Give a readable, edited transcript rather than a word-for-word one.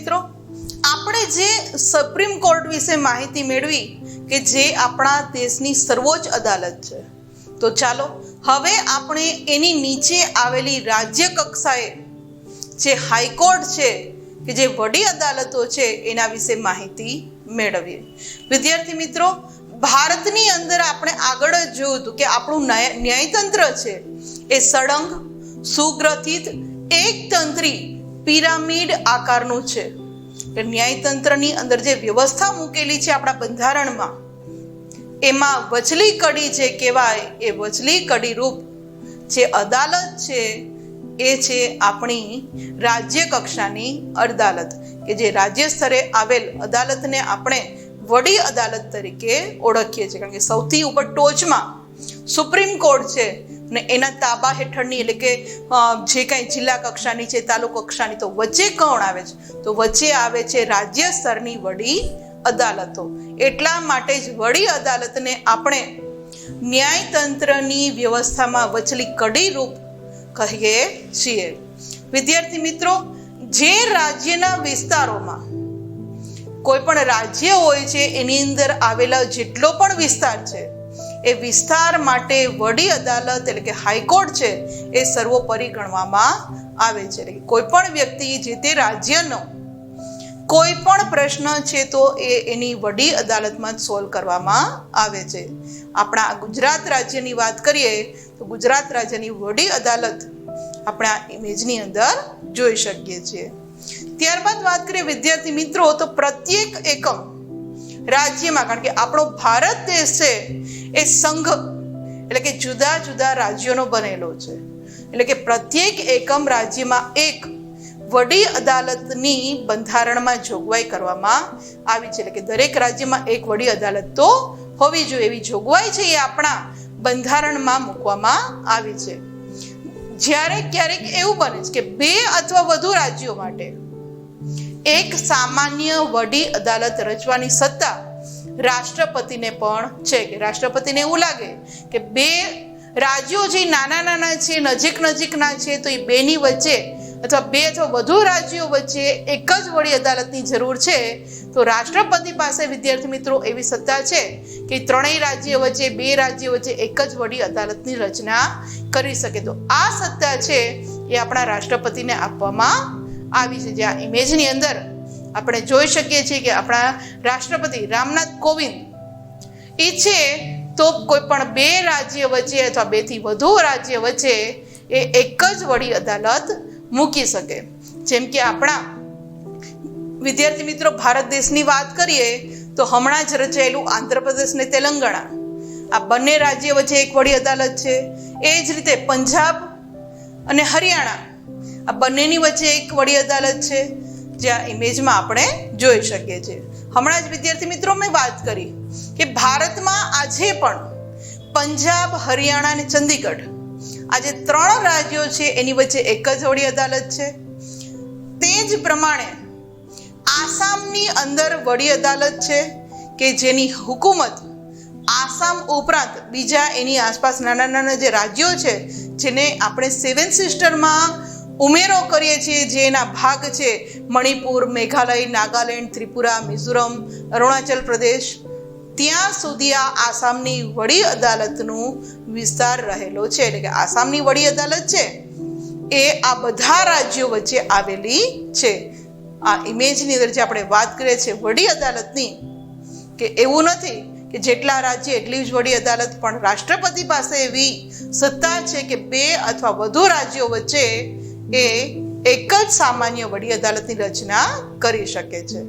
મિત્રો, આપણે જે સુપ્રીમ કોર્ટ વિશે માહિતી મેળવી કે જે આપણા દેશની સર્વોચ્ચ અદાલત છે, તો ચાલો હવે આપણે એની નીચે આવેલી રાજ્ય કક્ષાએ જે હાઈકોર્ટ છે કે જે વડી અદાલતો છે એના વિશે માહિતી મેળવીએ. વિદ્યાર્થી મિત્રો, ભારતની અંદર આપણે આગળ જ જોયું હતું કે આપણું ન્યાયતંત્ર છે એ સળંગ, સુગ્રથિત, એકતંત્રી પિરામિડ આકારનું છે. ન્યાયતંત્રની અંદર જે વ્યવસ્થા મૂકેલી છે આપણા બંધારણમાં, એમાં વચલી કડી જે કહેવાય એ વચલી કડી રૂપ જે અદાલત છે એ છે આપણી રાજ્ય કક્ષાની અદાલત, કે જે રાજ્ય સ્તરે આવેલ અદાલતને આપણે વડી અદાલત તરીકે ઓળખીએ છીએ. કારણ કે સૌથી ઉપર ટોચમાં સુપ્રીમ કોર્ટ છે ને એના તાબા હેઠળની એટલે કે જે કાંઈ જિલ્લા કક્ષાની છે, તાલુકા કક્ષાની, તો વચ્ચે કોણ આવે છે? તો વચ્ચે આવે છે રાજ્ય સ્તરની વડી અદાલતો. એટલા માટે જ વડી અદાલતને આપણે ન્યાયતંત્રની વ્યવસ્થામાં વચલી કડી રૂપ કહીએ છીએ. વિદ્યાર્થી મિત્રો, જે રાજ્યના વિસ્તારોમાં કોઈ પણ રાજ્ય હોય છે એની અંદર આવેલા જેટલો પણ વિસ્તાર છે એ વિસ્તાર માટે વડી અદાલત એટલે કે હાઈકોર્ટ છે એ સર્વોપરી ગણવામાં આવે છે. એટલે કોઈ પણ વ્યક્તિ જે તે રાજ્યનો કોઈ પણ પ્રશ્ન છે તો એની વડી અદાલતમાં જ સોલ્વ કરવામાં આવે છે. આપણા ગુજરાત રાજ્યની વાત કરીએ તો ગુજરાત રાજ્યની વડી અદાલત આપણે આ ઇમેજની અંદર જોઈ શકીએ છીએ. ત્યારબાદ વાત કરીએ વિદ્યાર્થી મિત્રો, તો પ્રત્યેક એકમ રાજ્યમાં, કારણ કે આપણો ભારત દેશ છે એ સંઘ એટલે કે જુદા જુદા રાજ્યોનો બનેલો છે. એટલે કે પ્રત્યેક એકમ રાજ્યમાં એક વડી અદાલતની બંધારણમાં જોગવાઈ કરવામાં આવી છે. એટલે કે દરેક રાજ્યમાં એક વડી અદાલત તો હોવી જોઈએ એવી જોગવાઈ છે એ આપણા બંધારણમાં મૂકવામાં આવી છે. જ્યારે ક્યારેક એવું બને છે કે બે અથવા વધુ રાજ્યો માટે એક સામાન્ય વડી અદાલત રચવાની સત્તા રાષ્ટ્રપતિને પણ છે. કે રાષ્ટ્રપતિને એવું લાગે કે બે રાજ્યો જે નાના નાના છે, નજીક નજીકના છે, તો એ બેની વચ્ચે અથવા બે અથવા વધુ રાજ્યો વચ્ચે એક જ વડી અદાલતની જરૂર છે, તો રાષ્ટ્રપતિ પાસે વિદ્યાર્થી મિત્રો એવી સત્તા છે કે ત્રણેય રાજ્યો વચ્ચે, બે રાજ્યો વચ્ચે એક જ વડી અદાલતની રચના કરી શકે. તો આ સત્તા છે એ આપણા રાષ્ટ્રપતિને આપવામાં આવી છે. જે આ ઇમેજની અંદર આપણે જોઈ શકીએ છીએ કે આપણા રાષ્ટ્રપતિ રામનાથ કોવિંદ ઈચ્છે તો કોઈ પણ બે રાજ્ય વચ્ચે અથવા બે થી વધુ રાજ્ય વચ્ચે એ એક જ વડી અદાલત મૂકી શકે. જેમ કે આપણા વિદ્યાર્થી મિત્રો ભારત દેશની વાત કરીએ તો હમણાં જ રચાયેલું આંધ્રપ્રદેશ ને તેલંગાણા, આ બંને રાજ્ય વચ્ચે એક વડી અદાલત છે. એ જ રીતે પંજાબ અને હરિયાણા, આ બંનેની વચ્ચે એક વડી અદાલત છે, જે આ ઇમેજમાં આપણે જોઈ શકીએ છીએ. હમણાં જ વિદ્યાર્થી મિત્રો મેં વાત કરી કે ભારતમાં આજે પણ પંજાબ, હરિયાણા અને ચંદીગઢ આ જે ત્રણ રાજ્યો છે એની વચ્ચે એક જ વડી અદાલત છે. તે જ પ્રમાણે આસામની અંદર વડી અદાલત છે કે જેની હુકુમત આસામ ઉપરાંત બીજા એની આસપાસ નાના નાના જે રાજ્યો છે જેને આપણે સેવન સિસ્ટરમાં ઉમેરો કરીએ છીએ, જે એના ભાગ છે મણિપુર, મેઘાલય, નાગાલેન્ડ, ત્રિપુરા, મિઝોરમ, અરુણાચલ પ્રદેશ, ત્યાં સુધી આ આસામની વડી અદાલતનું વિસ્તાર રહેલો છે. એટલે કે આસામની વડી અદાલત છે એ આ બધા રાજ્યો વચ્ચે આવેલી છે. આ ઇમેજની અંદર જે આપણે વાત કરીએ છીએ વડી અદાલતની, કે એવું નથી કે જેટલા રાજ્ય એટલી જ વડી અદાલત, પણ રાષ્ટ્રપતિ પાસે એવી સત્તા છે કે બે અથવા વધુ રાજ્યો વચ્ચે એ એક જ સામાન્ય વડી અદાલતની રચના કરી શકે છે.